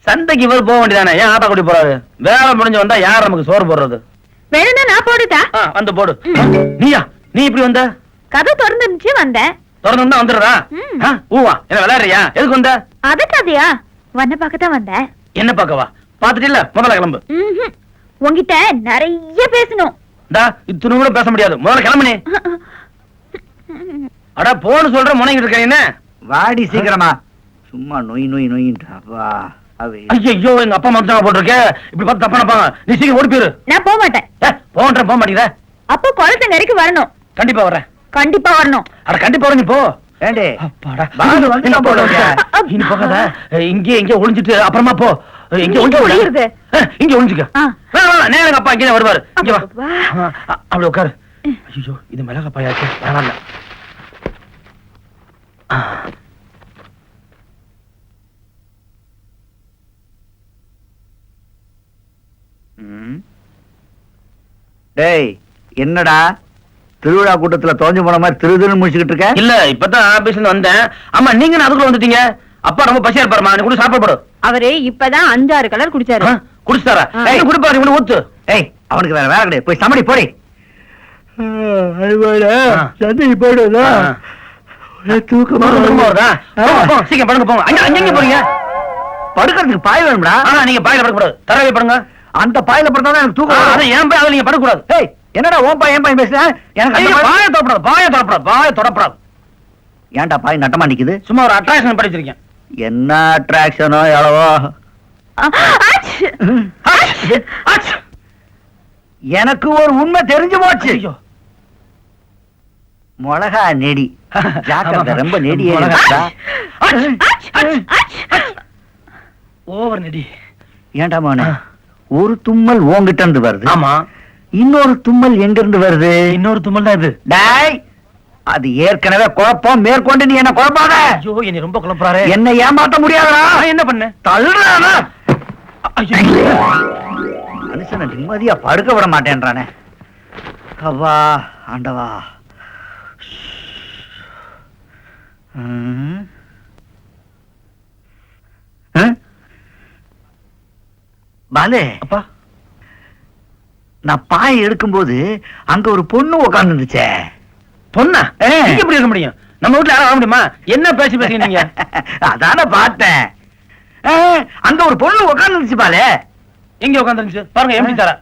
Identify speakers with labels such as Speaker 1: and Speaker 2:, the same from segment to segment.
Speaker 1: சந்தைக்கு இவர் போக வேண்டியதானே, ஏன் ஆட்டோ கூட்டி போறாரு? வேலை முடிஞ்சு வந்தா யார் நமக்கு சோறு போடுறது?
Speaker 2: வேணும்னா நான் போடுதா?
Speaker 1: வந்து போடு. நீயா? நீ இப்படி வந்த?
Speaker 2: கதை திறந்துருந்துச்சு வந்தேன்.
Speaker 1: திறந்து வந்துடுறா? ஊவா என்ன விளையாடுறியா? எதுக்கு வந்த?
Speaker 2: அத கதையா? வண்ண பார்க்கத்தான் வந்தேன். என்ன
Speaker 1: பார்க்கவா? பாத்துட்டு இல்ல, முதல்ல கிளம்பு.
Speaker 2: உங்ககிட்ட நிறைய பேசணும்.
Speaker 1: இத்தனை கூட பேச முடியாது, முதல்ல கிளம்புனே. அடா போன்னு சொல்ற முனைகிட்டு இருக்க என்ன? வாடி சீக்கிரமா. சும்மா நொய் நொய் நொய்ன்றா. ஐயோ எங்க அப்பா அம்மா தான் போட்டுருக்க, இப்படி பார்த்து தப்பா நினைப்பாங்க. நீ சீக்கிரம் ஓடி போயிரு.
Speaker 2: நான் போக மாட்டேன்.
Speaker 1: போக மாட்டேங்கிற? அப்போ
Speaker 2: குளத்து நெருக்கி வரணும்.
Speaker 1: கண்டிப்பா வரேன்.
Speaker 2: கண்டிப்பா வரணும்.
Speaker 1: அட கண்டிப்பா வரணும். இப்போ இனி போகாத, இங்கே இங்கே ஒளிஞ்சிட்டு அப்புறமா போ. இங்க ஒளிஞ்சிருக்கு, இங்க ஒளிஞ்சுக்க. நேரம் அப்பா இங்கே வருவாரு. இங்க வா, அப்படி உட்காரு. ஐயோ இது மிளகா பாயாச்சு, வேணாம்.
Speaker 3: டேய் என்னடா திருவிழா கூட்டத்துல தோஞ்சு போன மாதிரி திருதுன்னு முடிச்சுக்கிட்டு இருக்க?
Speaker 1: இல்ல இப்பதான் ஆபீஸ்ல வந்தேன். ஆமா நீங்க அதுக்குள்ள வந்துட்டீங்க. அப்பா ரொம்ப பசியா இருப்பாருமா, நீ கூட சாப்பிட.
Speaker 2: அவரு இப்பதான் 5-6 கலர் குடிச்சாரு.
Speaker 1: குடிச்சாரா? குடிப்பாரு, இவனை ஊத்து.
Speaker 3: ஏய் அவனுக்கு வேற வேலை கிடையாது, போய் சமடி போடி. சந்தைக்கு போயிடுதா? தூக்கமா
Speaker 1: வருதா? சீக்கிரம் படுங்க போங்க. அங்க போறீங்க?
Speaker 3: படுக்கிறதுக்கு பாய் வேணும்டா.
Speaker 1: நீங்க பாயில படக்கூடாது, தரவே படுங்க.
Speaker 3: அந்த பாயில படுத்தா எனக்கு தூக்கம்.
Speaker 1: அதை ஏன் பாய், அதை நீங்க படக்கூடாது.
Speaker 3: ஏய் என்னடா ஓன் பாய் ஏன் பாய் பேசுற? எனக்கு
Speaker 1: பாய தொடப்படாது, பாய தொடப்படாது.
Speaker 3: ஏன்டா பாய் நட்டமா நிக்குது?
Speaker 1: சும்மா ஒரு அட்ராக்ஷன் படிச்சிருக்கேன்.
Speaker 3: என்ன அட்ராக்ஷனோ எவ்வளவோ. எனக்கு ஒரு உண்மை தெரிஞ்சு போச்சு. மிளகா நெடி ஜாக்கிரதை, ரொம்ப நெடி.
Speaker 1: ஓவர் நெடி.
Speaker 3: ஏன்டா மோனே, ஒரு தும்மல் ஓங்கிட்ட இருந்து வருது.
Speaker 1: ஆமா,
Speaker 3: இன்னொரு தும்மல் எங்க இருந்து வருது?
Speaker 1: இன்னொரு தும்மல் தான் இது.
Speaker 3: டேய் அது ஏற்கனவே குழப்பம், மேற்கொண்டு நீ என்ன குழப்பாத.
Speaker 1: ஐயோ என்னை ரொம்ப குழப்பறாரே.
Speaker 3: என்ன ஏமாத்த முடியாதா?
Speaker 1: என்ன பண்ண?
Speaker 3: தள்ளுறானா? மனுஷனை நிம்மதியா படுக்க விட மாட்டேன்றானே. அவ்வா ஆண்டவா. பாலே
Speaker 1: அப்பா,
Speaker 3: நான் பாய் எடுக்கும்போது அங்க ஒரு பொண்ணு உட்கார்ந்து இருந்துச்சே.
Speaker 1: பொண்ணா? எப்படி இருக்க முடியும்? நம்ம வீட்டுல யாரும் வர முடியுமா? என்ன பேசி நீங்க?
Speaker 3: அதான பார்த்தேன். அங்க ஒரு பொண்ணு உட்கார்ந்து இருந்துச்சு பாலே.
Speaker 1: எங்க உட்கார்ந்து பாருங்க, எப்படி தர?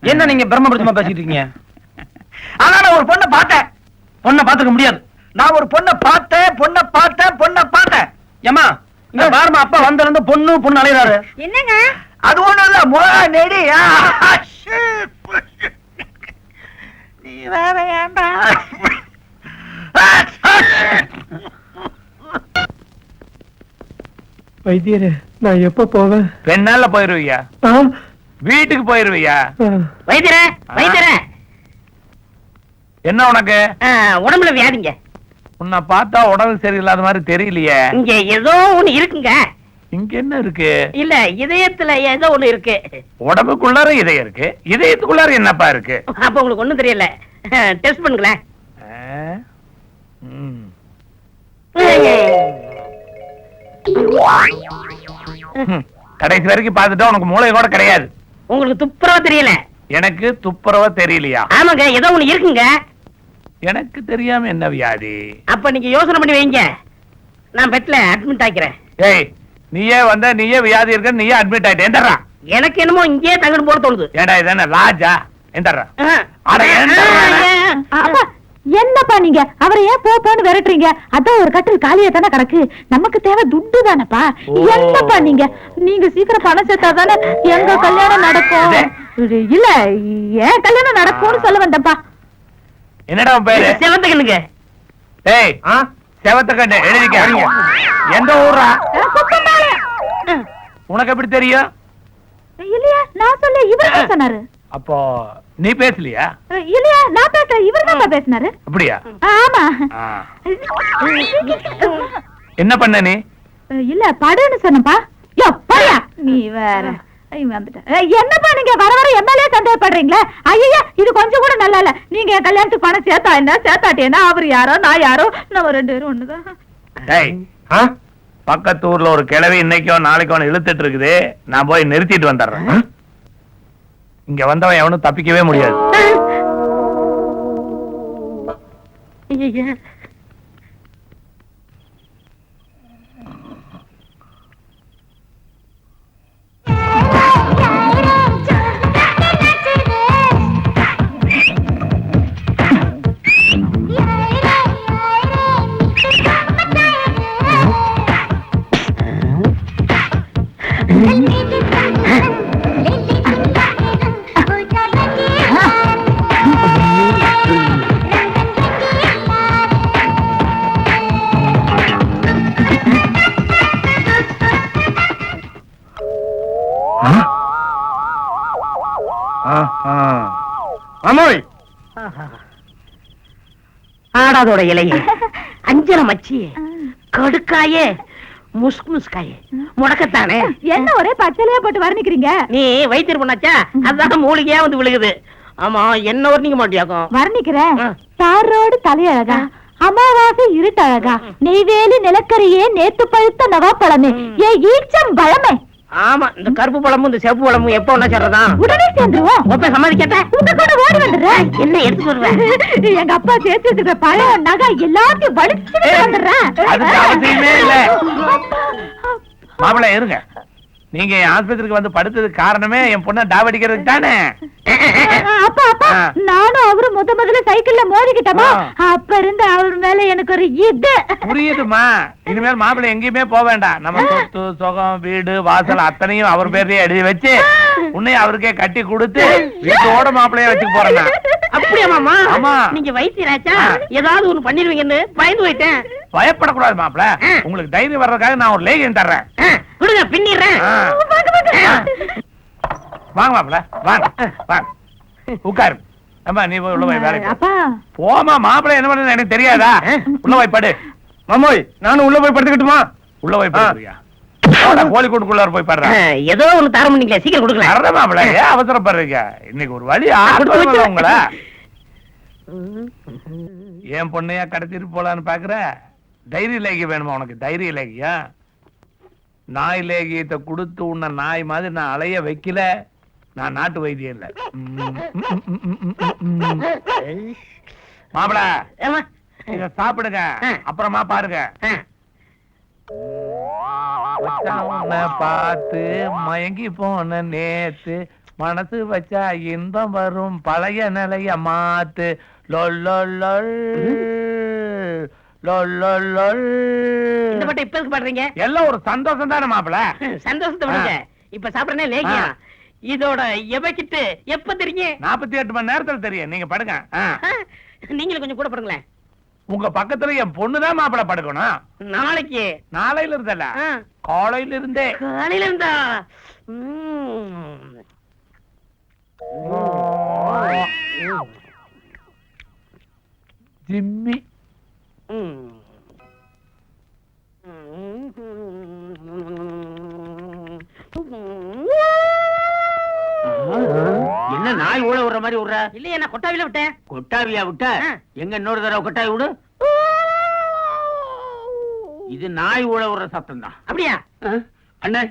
Speaker 1: என்ன நீங்க பிரம்மபுரமா பேசிட்டு இருக்கீங்க?
Speaker 3: ஆனா நான் ஒரு பொண்ணை பார்த்தேன்.
Speaker 1: பொண்ணை பாத்துக்க முடியாது.
Speaker 3: நான் ஒரு பொண்ணை பார்த்தேன்.
Speaker 1: ஏமா இங்க பாருமா, அப்பா வந்திருந்து பொண்ணு அலையிறாரு.
Speaker 2: என்னங்க?
Speaker 3: அது ஒண்ணும் இல்ல, மிளகா நெடி. நீ வேற ஏன்டா?
Speaker 4: வைத்தியரே நான் எப்ப போவேன்?
Speaker 1: 2 நாள்ல போயிருவியா? வீட்டுக்கு போயிருவியா?
Speaker 2: வைத்தியரே
Speaker 1: என்ன உனக்கு?
Speaker 2: உடம்புல வியாதிங்க.
Speaker 1: உன்னை பார்த்தா உடம்பு சரியில்லாத மாதிரி தெரியலையே.
Speaker 2: இங்க ஏதோ ஒண்ணு இருக்குங்க.
Speaker 1: இங்க என்ன இருக்கு?
Speaker 2: இல்ல இதயத்துல ஏதோ ஒண்ணு இருக்கு.
Speaker 1: உடம்புக்குள்ளார இதயம் இருக்கு, இதயத்துக்குள்ளார என்னப்பா இருக்கு?
Speaker 2: அப்ப உங்களுக்கு ஒண்ணும் தெரியல, டெஸ்ட் பண்ணுங்களேன்.
Speaker 1: கடைசி வரைக்கும் பார்த்துட்டா உனக்கு மூளை கூட கிடையாது.
Speaker 2: உங்களுக்கு துப்புரவா தெரியல?
Speaker 1: எனக்கு துப்புரவா தெரியலையா?
Speaker 2: ஆமாங்க, ஏதோ ஒண்ணு இருக்குங்க.
Speaker 1: எனக்கு தெரியாம என்ன வியாதி?
Speaker 2: அப்ப நீங்க யோசனை பண்ணி வைங்க, நான் பெட்ல அட்மிட் ஆக்கிறேன்.
Speaker 1: ஏய் நீயே வந்த, நீயே வியாதி இருக்க, நீயே அட்மிட் ஆயிட்ட. எந்தரா?
Speaker 2: எனக்கு என்னமோ இங்கே தங்கணும் போல தோணுது.
Speaker 1: ஏண்டா இது என்ன லாஜா? எந்தரா?
Speaker 2: என்னப்பா நீங்க அவரை ஏன் போன்னு விரட்டுறீங்க? அதான் ஒரு கட்டில் காலியா தானே கிடக்கு, நமக்கு தேவை துட்டு தானப்பா. என்னப்பா நீங்க சீக்கிரம் பணம் சேர்த்தா தானே எங்க கல்யாணம் நடக்கும். இல்ல ஏன் கல்யாணம் நடக்கும்னு சொல்ல வந்தப்பா.
Speaker 1: என்னடா பேரு?
Speaker 2: செவந்தகனுங்க.
Speaker 1: டேய் செவத்தக்கண்ணு எழுதிக்க. எந்த ஊரா? உனக்கு எப்படி தெரியும்?
Speaker 2: இல்லையா நான் சொல்ல இவர் சொன்னாரு.
Speaker 1: அப்போ நீ பேசலையா?
Speaker 2: இல்லையா நான் பேச, இவர் தான் பேசினாரு.
Speaker 1: அப்படியா?
Speaker 2: ஆமா.
Speaker 1: என்ன பண்ண நீ?
Speaker 2: இல்ல படுன்னு சொன்னப்பா. யோ படுயா நீ வேற. என்னப்பா நீங்க வர வர எம்எல்ஏ சந்தேகப்படுறீங்களா? ஐயா இது கொஞ்சம் கூட நல்லா இல்ல. நீங்க என் கல்யாணத்துக்கு பணம் சேர்த்தா என்ன சேர்த்தாட்டி என்ன, அவர் யாரோ நான் யாரோ, நம்ம 2 பேரும் ஒண்ணுதான்.
Speaker 1: பக்கத்து ஊர்ல ஒரு கிழவி இன்னைக்கோ நாளைக்கோ இழுத்துட்டு இருக்குது. நான் போய் நிறுத்திட்டு வந்துடுறேன். இங்க வந்தவன் எவனும் தப்பிக்கவே முடியாது.
Speaker 3: மாமோய்
Speaker 5: ஆடாதோட இலையே, அஞ்சல மச்சியே, கடுக்காயே, முஸ்காயே, முடக்கத்தானே.
Speaker 2: என்ன ஒரே பச்சளையா போட்டு வர்ணிக்கிறீங்க?
Speaker 5: நீ வைத்தியர் பண்ணாச்சா, அதான் மூலிகையா வந்து விழுகுது. ஆமா, என்ன வர்ணிக்க மாட்டியாக்கும்?
Speaker 2: வர்ணிக்கிறேன். தாரோடு தலையழகா, அமாவாசை இருட்டழகா, நெய்வேலி நிலக்கரியே, நேத்து பழுத்த நவாப்பழமே, ஏ ஈச்சம் பழமே.
Speaker 5: ஆமா, இந்த கருப்பு பழமும் இந்த செப்பு பழமும் எப்ப ஒண்ணா சேர்றதான்?
Speaker 2: உடனே சேர்ந்துருவோம்.
Speaker 5: ஒப்ப சம்மதிக்கட்ட
Speaker 2: உங்க கூட ஓடி வந்துடுறேன்.
Speaker 5: என்ன எடுத்து வருவேன்?
Speaker 2: எங்க அப்பா சேர்த்து வச்சிருக்கிற பழம் நகை எல்லாத்தையும் வலிச்சுட்டு வந்துடுறேன்.
Speaker 1: அதுக்கு அவசியமே இல்ல. மாப்பிள்ளை இருங்க. நீங்க என் ஆஸ்பத்திரிக்கு வந்து படுத்ததுக்கு காரணமே என் பொண்ணை டாவடிக்கிறதுக்கு தானே.
Speaker 2: அப்பா அப்பா, நானும் அவரு முதல்ல சைக்கிள்ல மோதிக்கிட்டோமா, அப்ப இருந்து அவர் மேல எனக்கு ஒரு இது.
Speaker 1: புரியுதுமா. இனிமேல் மாப்பிள்ளை எங்கேயுமே போக வேண்டாம். நம்ம சொத்து சுகம் வீடு வாசல் அத்தனையும் அவர் பேர்லயே எழுதி வச்சு உன்னை அவருக்கே கட்டி கொடுத்து வீட்டோட மாப்பிள்ளைய வச்சுக்க போறேன்.
Speaker 5: அப்படியா மாமா?
Speaker 1: ஆமா.
Speaker 5: நீங்க வைத்தியராச்சா, ஏதாவது ஒண்ணு பண்ணிருவீங்கன்னு பயந்து போயிட்டேன்.
Speaker 1: பயப்படக்கூடாது மாப்பிள்ள. உங்களுக்கு தைரியம் வர்றதுக்காக நான் ஒரு லேகியம் தர்றேன்.
Speaker 5: விடுங்க, பின்னிடுறேன்.
Speaker 1: வாங்க மாப்பிள்ள, வாங்க வாங்க உட்காரு. அம்மா நீ உள்ள போய் வேலை
Speaker 2: அப்பா
Speaker 1: போமா. மாப்பிள்ள என்ன பண்ணு எனக்கு தெரியாதா? உள்ள போய் படு.
Speaker 3: மாமோய் நானும் உள்ள போய் படுத்துக்கிட்டுமா?
Speaker 1: உள்ள போய் படுறியா? கோழிக்கூட்டுக்குள்ள போய் படுறேன்.
Speaker 5: ஏதோ ஒண்ணு தர முடியல, சீக்கிரம் கொடுக்கல.
Speaker 1: அறத மாப்பிள்ள, ஏன் அவசரப்படுறீங்க? இன்னைக்கு ஒரு வழி உங்களை. என் பொண்ணையா கடத்திட்டு போலான்னு பாக்குற? தைரிய லேகிய வேணுமா உனக்கு? தைரிய லேகியா? நாய் லேகியத்தை கொடுத்து உன்னை நாய் மாதிரி நான் அலைய வைக்கல. நான் நாட்டு வைத்தியம் இல்ல. மாப்பிள இத சாப்பிடுங்க, அப்புறமா பாருங்க. உன்னை பார்த்து மயங்கி போன நேத்து, மனசு வச்சா இன்பம் வரும், பழைய நிலைய மாத்து.
Speaker 5: இப்ப பாடுறீங்க
Speaker 1: எல்லாம் ஒரு சந்தோஷம் தானே மாப்பிள?
Speaker 5: சந்தோஷத்தை விடுங்க. இப்ப சாப்பிடறே லேகியா. இதோட எவக்கிட்டு எப்ப தெரியும்?
Speaker 1: 48 மணி நேரத்துல தெரியும். நீங்க படுங்க.
Speaker 5: நீங்களும் கொஞ்சம் கூட படுங்களேன்.
Speaker 1: உங்க பக்கத்துல என் பொண்ணுதான் மாப்பிள படுக்கணும்.
Speaker 5: நாளைக்கு?
Speaker 1: நாளையில இருந்தல்ல, காலையில இருந்தே.
Speaker 5: காலையில இருந்தா
Speaker 1: ஜிம்மி
Speaker 3: என்ன நாய் ஊழ விடுற மாதிரி விடுற?
Speaker 5: இல்லையே, நான் கொட்டாவில விட்டேன்.
Speaker 3: கொட்டாவியா விட்ட? எங்க இன்னொரு தடவை கொட்டாவி விடு. இது நாய் ஊழ விடுற சத்தம் தான்.
Speaker 5: அப்படியா?
Speaker 3: அண்ணே,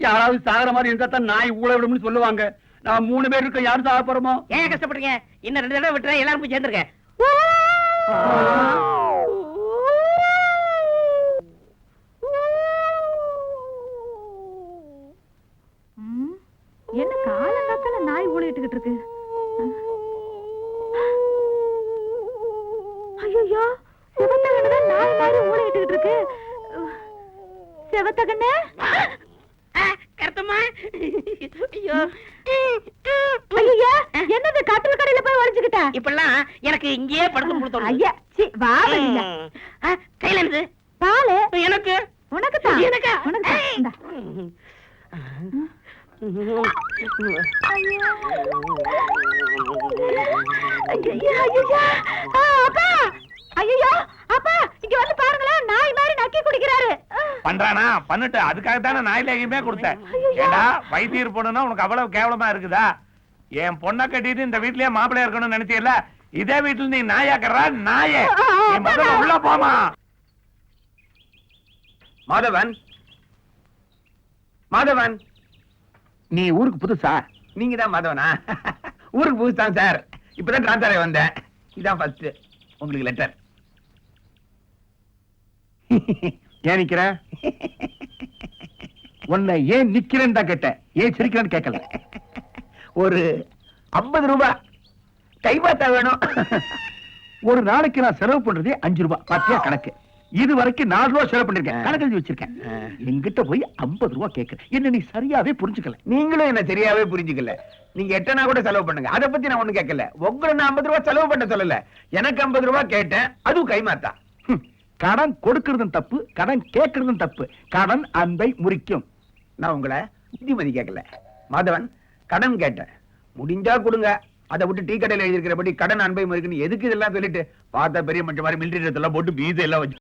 Speaker 3: யாராவது சாகர மாதிரி இருந்தா தான் நாய் ஊழ விடும்னு சொல்லுவாங்க. நான் 3 பேர் இருக்க, யாரும் சாக போறோமோ?
Speaker 5: ஏன் கஷ்டப்படுறீங்க? இன்னும் 2 தடவை விட்டுறேன், எல்லாரும் போய் சேர்ந்துருக்கேன்.
Speaker 2: என்ன காலங்காத்தால நாய் ஊழிட்டுக்கிட்டு இருக்கு? ஐயோ, செவத்தகண்ணு நாய் மாதிரி ஊழிட்டுக்கிட்டு இருக்கு. செவத்தகண்ணு,
Speaker 5: கருத்தம்மா. ஐயோ,
Speaker 2: ஐயா என்னது கட்டில் கடையில போய் ஒளிஞ்சுக்கிட்ட?
Speaker 5: இப்பெல்லாம் எனக்கு இங்கேயே படுத்து கொடுத்தோம்.
Speaker 2: ஐயா வா வெளியில.
Speaker 5: கையில இருந்து
Speaker 2: பாலு
Speaker 5: எனக்கு,
Speaker 2: உனக்கு தான்.
Speaker 5: எனக்கா?
Speaker 2: உனக்கு தான். இந்தா. ஐயோ அப்பா, இங்க வந்து பாருங்களேன், நாய் மாதிரி நக்கி குடிக்கிறாரு.
Speaker 1: பண்றானா? பண்ணிட்டு அதுக்காக தானே நாய் லேகியமே கொடுத்தேன். ஏடா வைத்தியர் பொண்ணுன்னா உனக்கு அவ்வளவு கேவலமா இருக்குதா? என் பொண்ணை கட்டிட்டு இந்த வீட்லயே மாப்பிள்ளையா இருக்கணும்னு நினைச்சியல்ல, இதே வீட்டுல நீ நாயாக்குறா நாயே. நீ முதல்ல உள்ள போமா. மாதவன், மாதவன்,
Speaker 3: நீ ஊருக்கு புதுசா?
Speaker 1: நீங்க தான் மாதவனா? ஊருக்கு புதுசுதான் சார். இப்பதான் டிரான்ஸ்ஃபர் ஆகி வந்தேன். இதான் ஃபர்ஸ்ட் உங்களுக்கு லெட்டர்.
Speaker 3: ஏன் நிக்கிற? உன்னை ஏன் நிக்கிறேன்னு தான் கேட்டேன், ஏன் சிரிக்கிறேன்னு கேட்கல.
Speaker 1: ஒரு 50 ரூபாய் கைமாத்தா வேணும்.
Speaker 3: ஒரு நாளைக்கு நான் செலவு பண்றதே 5 ரூபாய். பாத்தியா கணக்கு? இது வரைக்கும் 4 ரூபாய் செலவு பண்ணிருக்கேன், கணக்கு எழுதி வச்சிருக்கேன். என்கிட்ட போய் 50 ரூபாய் கேட்கிறேன். என்ன நீ சரியாவே புரிஞ்சுக்கல.
Speaker 1: நீங்களும் என்ன சரியாவே புரிஞ்சுக்கல. நீங்க எட்டனா கூட செலவு பண்ணுங்க, அதை பத்தி நான் ஒண்ணு கேட்கல. உங்களை நான் 50 ரூபாய் செலவு பண்ண சொல்லல, எனக்கு 50 ரூபாய் கேட்டேன், அதுவும் கைமாத்தா.
Speaker 3: கடன் கொடுக்கறதும் தப்பு, கடன் கேட்கறதும் தப்பு. கடன் அன்பை முறிக்கும்.
Speaker 1: நான் உங்களை புத்திமதி கேட்கல. மாதவன், கடன் கேட்டேன், முடிஞ்சா கொடுங்க. அதை விட்டு டீ கடையில் எழுதிருக்கிறபடி கடன் அன்பை முறிக்கணும் எதுக்கு இதெல்லாம் சொல்லிட்டு பார்த்தா பெரிய மனுஷன் மாதிரி மிலிட்டரி எல்லாம் போட்டு பீஸ் எல்லாம் வச்சு